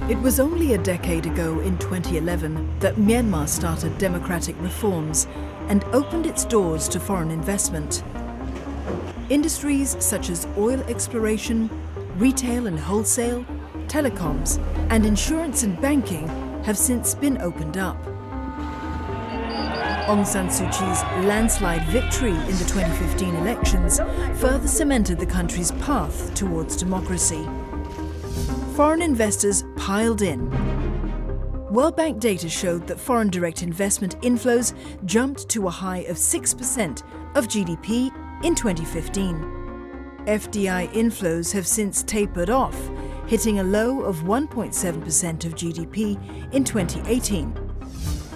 It was only a decade ago, in 2011, that Myanmar started democratic reforms and opened its doors to foreign investment. Industries such as oil exploration, retail and wholesale, telecoms, and insurance and banking have since been opened up. Aung San Suu Kyi's landslide victory in the 2015 elections further cemented the country's path towards democracy. Foreign investors piled in. World Bank data showed that foreign direct investment inflows jumped to a high of 6% of GDP in 2015. FDI inflows have since tapered off, hitting a low of 1.7% of GDP in 2018.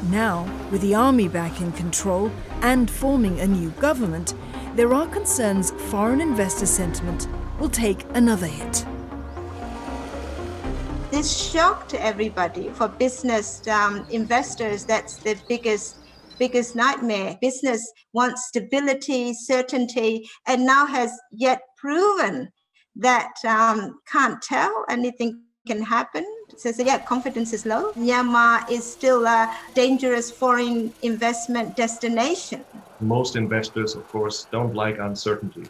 Now, with the army back in control and forming a new government, there are concerns foreign investor sentiment will take another hit. This shock to everybody. For business investors, that's the biggest nightmare. Business wants stability, certainty, and now has yet proven that can't tell, anything can happen. So yeah, confidence is low. Myanmar is still a dangerous foreign investment destination. Most investors, of course, don't like uncertainty.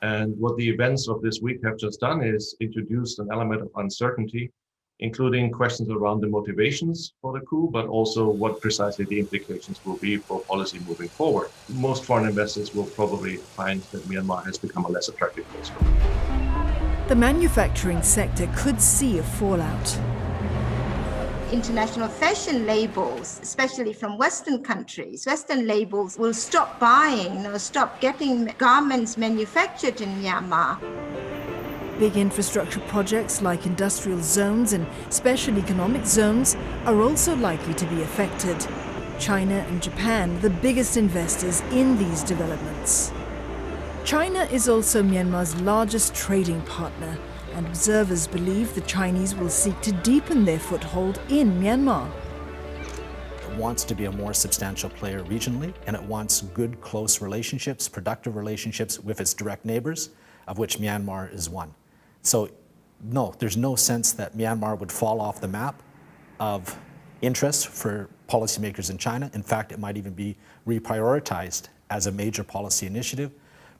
And what the events of this week have just done is introduced an element of uncertainty, including questions around the motivations for the coup, but also what precisely the implications will be for policy moving forward. Most foreign investors will probably find that Myanmar has become a less attractive place. The manufacturing sector could see a fallout. International fashion labels, especially from Western countries, Western labels will stop buying or stop getting garments manufactured in Myanmar. Big infrastructure projects like industrial zones and special economic zones are also likely to be affected. China and Japan, the biggest investors in these developments. China is also Myanmar's largest trading partner, and observers believe the Chinese will seek to deepen their foothold in Myanmar. It wants to be a more substantial player regionally, and it wants good, close relationships, productive relationships with its direct neighbors, of which Myanmar is one. So no, there's no sense that Myanmar would fall off the map of interest for policymakers in China. In fact, it might even be reprioritized as a major policy initiative,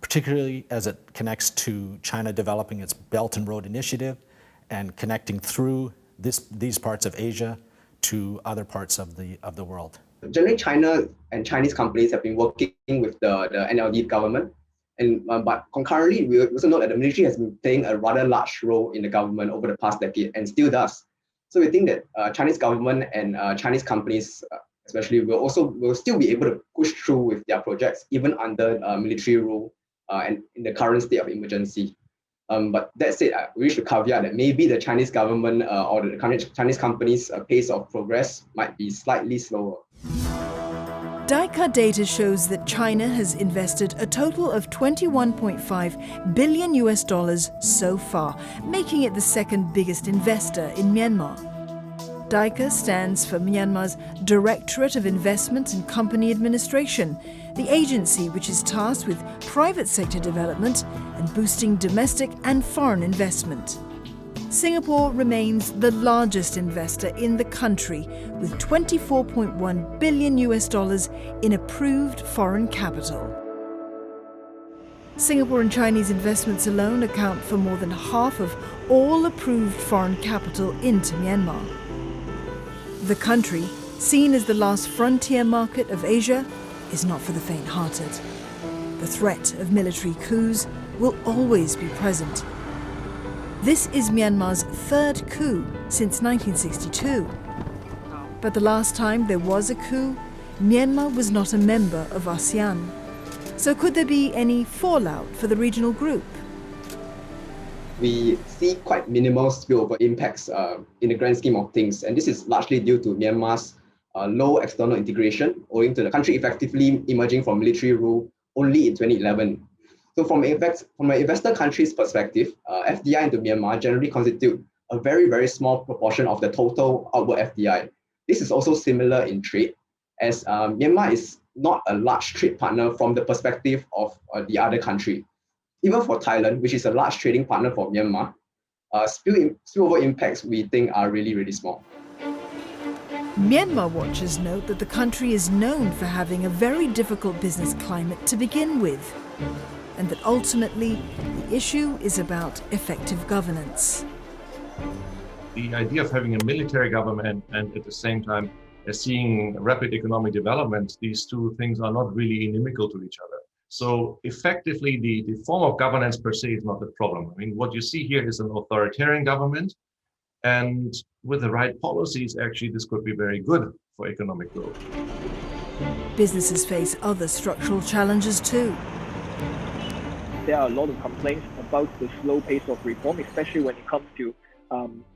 particularly as it connects to China developing its Belt and Road Initiative and connecting through these parts of Asia to other parts of the world. Generally, China and Chinese companies have been working with the NLD government. But concurrently, we also know that the military has been playing a rather large role in the government over the past decade and still does. So we think that Chinese government and Chinese companies, especially, will still be able to push through with their projects even under military rule and in the current state of emergency. But that said, we wish to caveat that maybe the Chinese government or the Chinese companies' pace of progress might be slightly slower. DICA data shows that China has invested a total of $21.5 billion so far, making it the second biggest investor in Myanmar. DICA stands for Myanmar's Directorate of Investment and Company Administration, the agency which is tasked with private sector development and boosting domestic and foreign investment. Singapore remains the largest investor in the country, with $24.1 billion in approved foreign capital. Singapore and Chinese investments alone account for more than half of all approved foreign capital into Myanmar. The country, seen as the last frontier market of Asia, is not for the faint-hearted. The threat of military coups will always be present. This is Myanmar's third coup since 1962. But the last time there was a coup, Myanmar was not a member of ASEAN. So could there be any fallout for the regional group? We see quite minimal spillover impacts in the grand scheme of things, and this is largely due to Myanmar's low external integration, owing to the country effectively emerging from military rule only in 2011. So from an investor country's perspective, FDI into Myanmar generally constitute a very, very small proportion of the total outward FDI. This is also similar in trade, as Myanmar is not a large trade partner from the perspective of the other country. Even for Thailand, which is a large trading partner for Myanmar, spillover impacts we think are really, really small. Myanmar watchers note that the country is known for having a very difficult business climate to begin with, and that ultimately the issue is about effective governance. The idea of having a military government and at the same time seeing rapid economic development, these two things are not really inimical to each other. So effectively, the form of governance per se is not the problem. I mean, what you see here is an authoritarian government, and with the right policies, actually, this could be very good for economic growth. Businesses face other structural challenges too. There are a lot of complaints about the slow pace of reform, especially when it comes to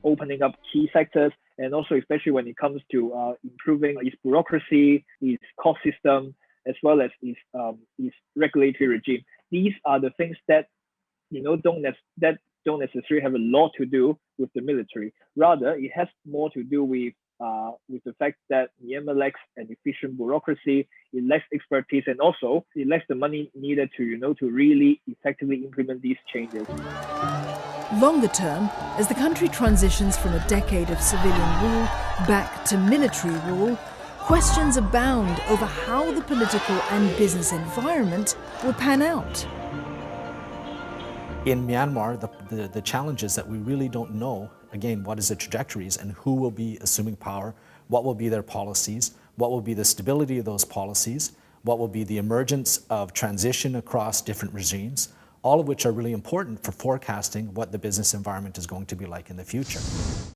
opening up key sectors, and also especially when it comes to improving its bureaucracy, its cost system, as well as its regulatory regime. These are the things that don't necessarily have a lot to do with the military. Rather, it has more to do with the fact that Myanmar lacks an efficient bureaucracy, it lacks expertise, and also it lacks the money needed to really effectively implement these changes. Longer term, as the country transitions from a decade of civilian rule back to military rule, questions abound over how the political and business environment will pan out. In Myanmar, the challenge is that we really don't know, again, what is the trajectories and who will be assuming power, what will be their policies, what will be the stability of those policies, what will be the emergence of transition across different regimes, all of which are really important for forecasting what the business environment is going to be like in the future.